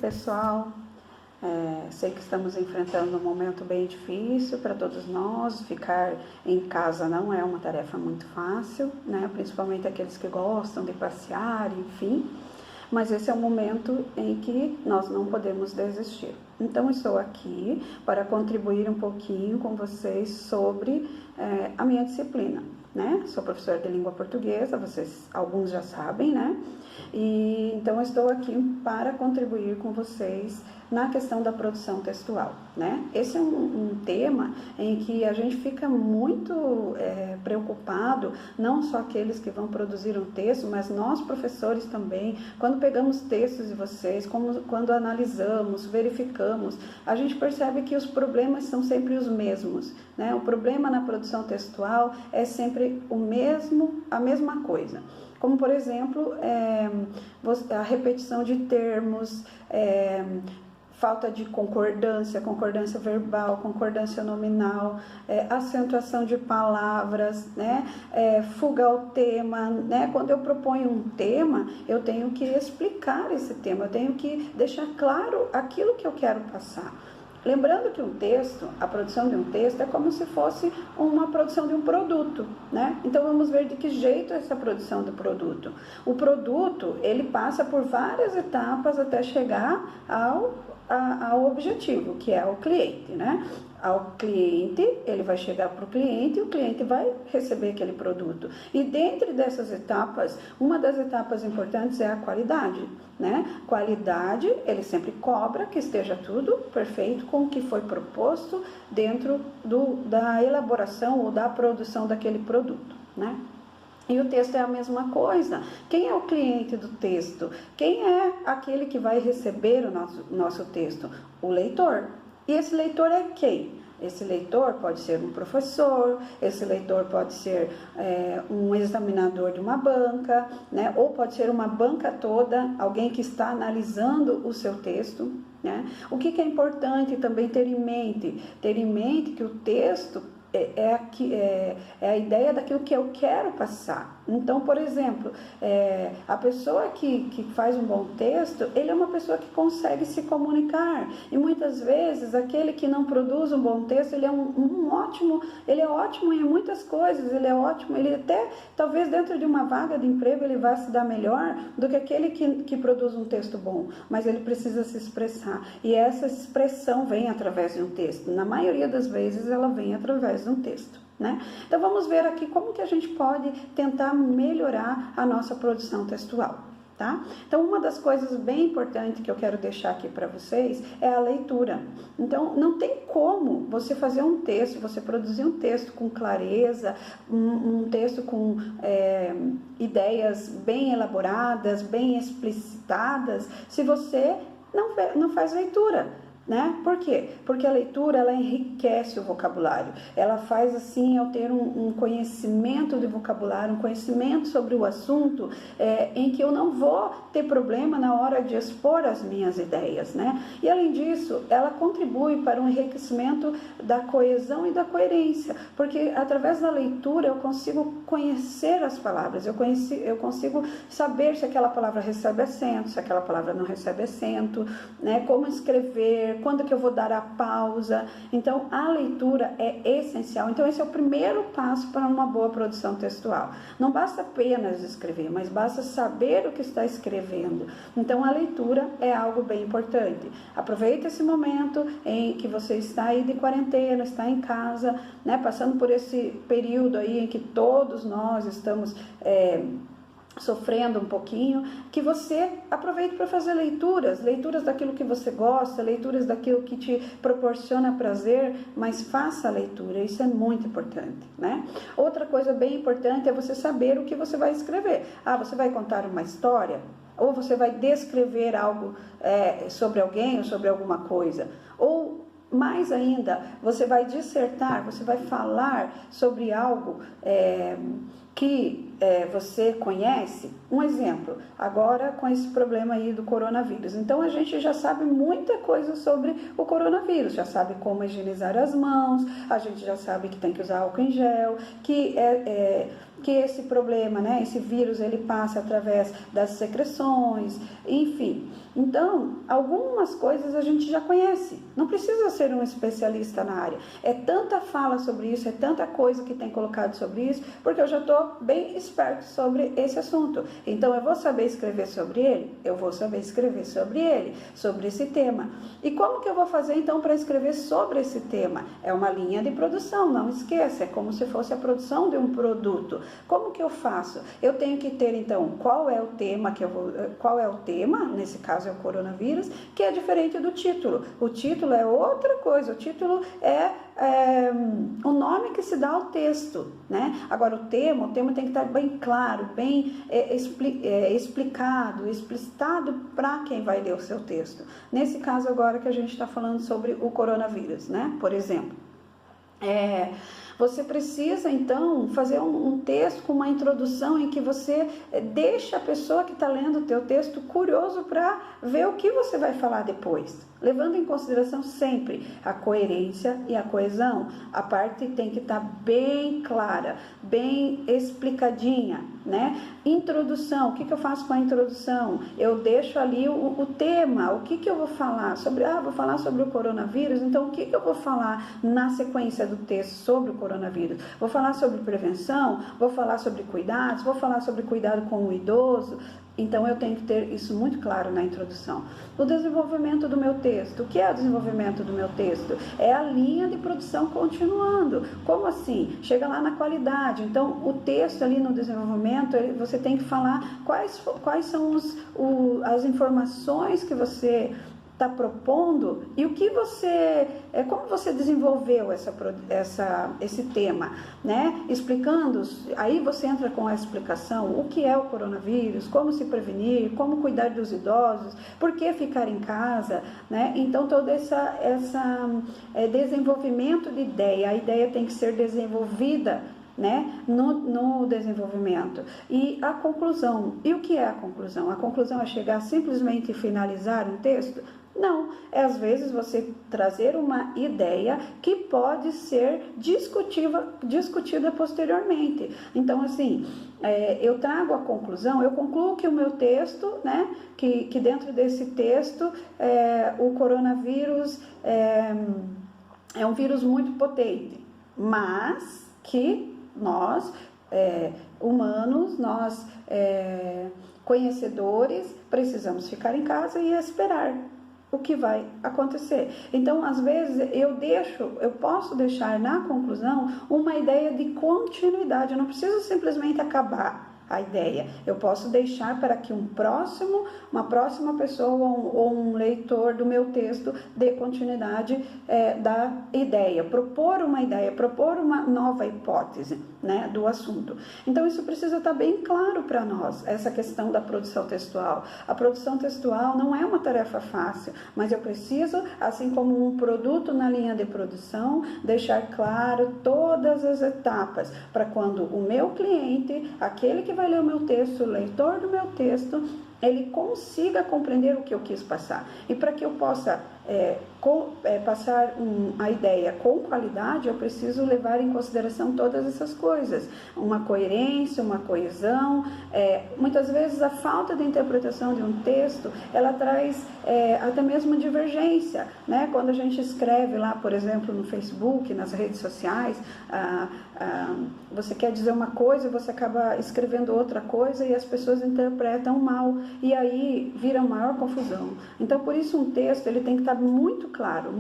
pessoal. Sei que estamos enfrentando um momento bem difícil para todos nós. Ficar em casa não é uma tarefa muito fácil, né? Principalmente aqueles que gostam de passear, enfim. Mas esse é um momento em que nós não podemos desistir. Então, estou aqui para contribuir um pouquinho com vocês sobre a minha disciplina, né? Sou professora de língua portuguesa, vocês, alguns já sabem, né? E então, estou aqui para contribuir com vocês na questão da produção textual, né? Esse é um tema em que a gente fica muito preocupado, não só aqueles que vão produzir um texto, mas nós professores também, quando pegamos textos de vocês, quando analisamos, verificamos, a gente percebe que os problemas são sempre os mesmos, né? O problema na produção textual é sempre a mesma coisa. Como, por exemplo, a repetição de termos, falta de concordância verbal, concordância nominal, acentuação de palavras, né? Fuga ao tema, né? Quando eu proponho um tema, eu tenho que explicar esse tema, eu tenho que deixar claro aquilo que eu quero passar. Lembrando que um texto, a produção de um texto é como se fosse uma produção de um produto, né? Então vamos ver de que jeito é essa produção do produto. O produto, ele passa por várias etapas até chegar ao objetivo, que é o cliente, né? Ao cliente, ele vai chegar para o cliente e o cliente vai receber aquele produto. E dentro dessas etapas, uma das etapas importantes é a qualidade, né? Qualidade, ele sempre cobra que esteja tudo perfeito com o que foi proposto dentro da elaboração ou da produção daquele produto, né? E o texto é a mesma coisa. Quem é o cliente do texto? Quem é aquele que vai receber o nosso texto? O leitor. E esse leitor é quem? Esse leitor pode ser um professor, esse leitor pode ser um examinador de uma banca, né? Ou pode ser uma banca toda, alguém que está analisando o seu texto, né? O que é importante também ter em mente? Ter em mente que o texto é a ideia daquilo que eu quero passar. Então, por exemplo, a pessoa que faz um bom texto, ele é uma pessoa que consegue se comunicar. E muitas vezes, aquele que não produz um bom texto, ele é ótimo em muitas coisas, ele é ótimo, ele até, talvez dentro de uma vaga de emprego, ele vai se dar melhor do que aquele que produz um texto bom, mas ele precisa se expressar. E essa expressão vem através de um texto. Na maioria das vezes, ela vem através de um texto, né? Então vamos ver aqui como que a gente pode tentar melhorar a nossa produção textual, tá? Então uma das coisas bem importantes que eu quero deixar aqui para vocês é a leitura. Então não tem como você fazer um texto, você produzir um texto com clareza, um texto com ideias bem elaboradas, bem explicitadas, se você não faz leitura. Né? Por quê? Porque a leitura, ela enriquece o vocabulário, ela faz assim eu ter um conhecimento de vocabulário, um conhecimento sobre o assunto, em que eu não vou ter problema na hora de expor as minhas ideias, né? E além disso, ela contribui para um enriquecimento da coesão e da coerência, porque através da leitura eu consigo conhecer as palavras, eu consigo saber se aquela palavra recebe acento, se aquela palavra não recebe acento, né? Como escrever, quando que eu vou dar a pausa. Então a leitura é essencial. Então esse é o primeiro passo para uma boa produção textual. Não basta apenas escrever, mas basta saber o que está escrevendo. Então a leitura é algo bem importante. Aproveite esse momento em que você está aí de quarentena, está em casa, né, passando por esse período aí em que todos nós estamos sofrendo um pouquinho, que você aproveite para fazer leituras daquilo que você gosta, leituras daquilo que te proporciona prazer, mas faça a leitura, isso é muito importante, né? Outra coisa bem importante é você saber o que você vai escrever. Você vai contar uma história? Ou você vai descrever algo sobre alguém ou sobre alguma coisa? Ou mais ainda, você vai dissertar, você vai falar sobre algo que você conhece. Um exemplo, agora com esse problema aí do coronavírus. Então a gente já sabe muita coisa sobre o coronavírus, já sabe como higienizar as mãos, a gente já sabe que tem que usar álcool em gel, que esse problema, né, esse vírus, ele passa através das secreções, enfim. Então, algumas coisas a gente já conhece, não precisa ser um especialista na área. É tanta fala sobre isso, é tanta coisa que tem colocado sobre isso, porque eu já estou bem esperto sobre esse assunto. Então, eu vou saber escrever sobre ele? Eu vou saber escrever sobre ele, sobre esse tema. E como que eu vou fazer, então, para escrever sobre esse tema? É uma linha de produção, não esqueça, é como se fosse a produção de um produto. Como que eu faço? Eu tenho que ter, então, qual é o tema nesse caso é o coronavírus, que é diferente do título. O título é outra coisa, o título é o nome que se dá ao texto, né? Agora o tema tem que estar bem claro, bem explicado, explicitado para quem vai ler o seu texto. Nesse caso agora que a gente está falando sobre o coronavírus, né? Por exemplo, você precisa, então, fazer um texto com uma introdução em que você deixa a pessoa que está lendo o teu texto curioso para ver o que você vai falar depois. Levando em consideração sempre a coerência e a coesão. A parte tem que estar bem clara, bem explicadinha, né? Introdução, o que eu faço com a introdução? Eu deixo ali o tema, o que eu vou falar? Vou falar sobre o coronavírus, então o que eu vou falar na sequência do texto sobre o coronavírus? Vou falar sobre prevenção? Vou falar sobre cuidados? Vou falar sobre cuidado com o idoso? Então, eu tenho que ter isso muito claro na introdução. O desenvolvimento do meu texto. O que é o desenvolvimento do meu texto? É a linha de produção continuando. Como assim? Chega lá na qualidade. Então, o texto ali no desenvolvimento, você tem que falar quais são as informações que você está propondo e o que como você desenvolveu esse tema, né? Explicando, aí você entra com a explicação, o que é o coronavírus, como se prevenir, como cuidar dos idosos, por que ficar em casa, né? Então, todo esse desenvolvimento de ideia, a ideia tem que ser desenvolvida, né, no desenvolvimento. E a conclusão. E o que é a conclusão? A conclusão é chegar simplesmente e finalizar um texto? Não, é às vezes você trazer uma ideia que pode ser discutida posteriormente. Então, assim, eu trago a conclusão, eu concluo que o meu texto, né, que dentro desse texto, o coronavírus é um vírus muito potente, mas que nós, humanos, nós, conhecedores, precisamos ficar em casa e esperar o que vai acontecer. Então, às vezes, eu posso deixar na conclusão uma ideia de continuidade, eu não preciso simplesmente acabar a ideia. Eu posso deixar para que uma próxima pessoa ou um leitor do meu texto dê continuidade da ideia, propor uma nova hipótese, né, do assunto. Então, isso precisa estar bem claro para nós, essa questão da produção textual. A produção textual não é uma tarefa fácil, mas eu preciso, assim como um produto na linha de produção, deixar claro todas as etapas, para quando o meu cliente, aquele que vai ler o meu texto, o leitor do meu texto, ele consiga compreender o que eu quis passar. E para que eu possa passar a ideia com qualidade, eu preciso levar em consideração todas essas coisas. Uma coerência, uma coesão. Muitas vezes a falta de interpretação de um texto, ela traz até mesmo divergência, né? Quando a gente escreve lá, por exemplo, no Facebook, nas redes sociais, você quer dizer uma coisa e você acaba escrevendo outra coisa e as pessoas interpretam mal, e aí vira maior confusão. Então, por isso um texto, ele tem que estar muito claro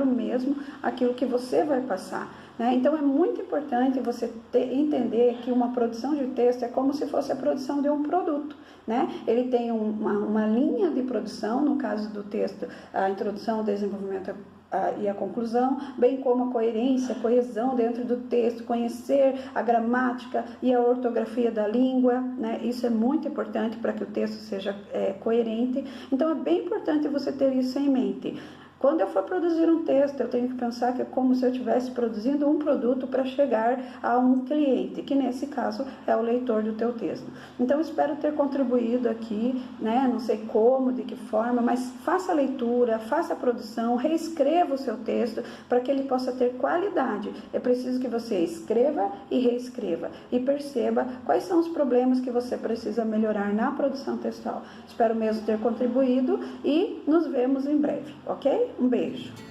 mesmo aquilo que você vai passar, né? Então, é muito importante você entender que uma produção de texto é como se fosse a produção de um produto, né? Ele tem uma linha de produção, no caso do texto, a introdução, o desenvolvimento e a conclusão, bem como a coerência, a coesão dentro do texto, conhecer a gramática e a ortografia da língua, né? Isso é muito importante para que o texto seja coerente. Então, é bem importante você ter isso em mente. Quando eu for produzir um texto, eu tenho que pensar que é como se eu estivesse produzindo um produto para chegar a um cliente, que nesse caso é o leitor do teu texto. Então, espero ter contribuído aqui, né? Não sei como, de que forma, mas faça a leitura, faça a produção, reescreva o seu texto para que ele possa ter qualidade. É preciso que você escreva e reescreva e perceba quais são os problemas que você precisa melhorar na produção textual. Espero mesmo ter contribuído e nos vemos em breve, ok? Um beijo!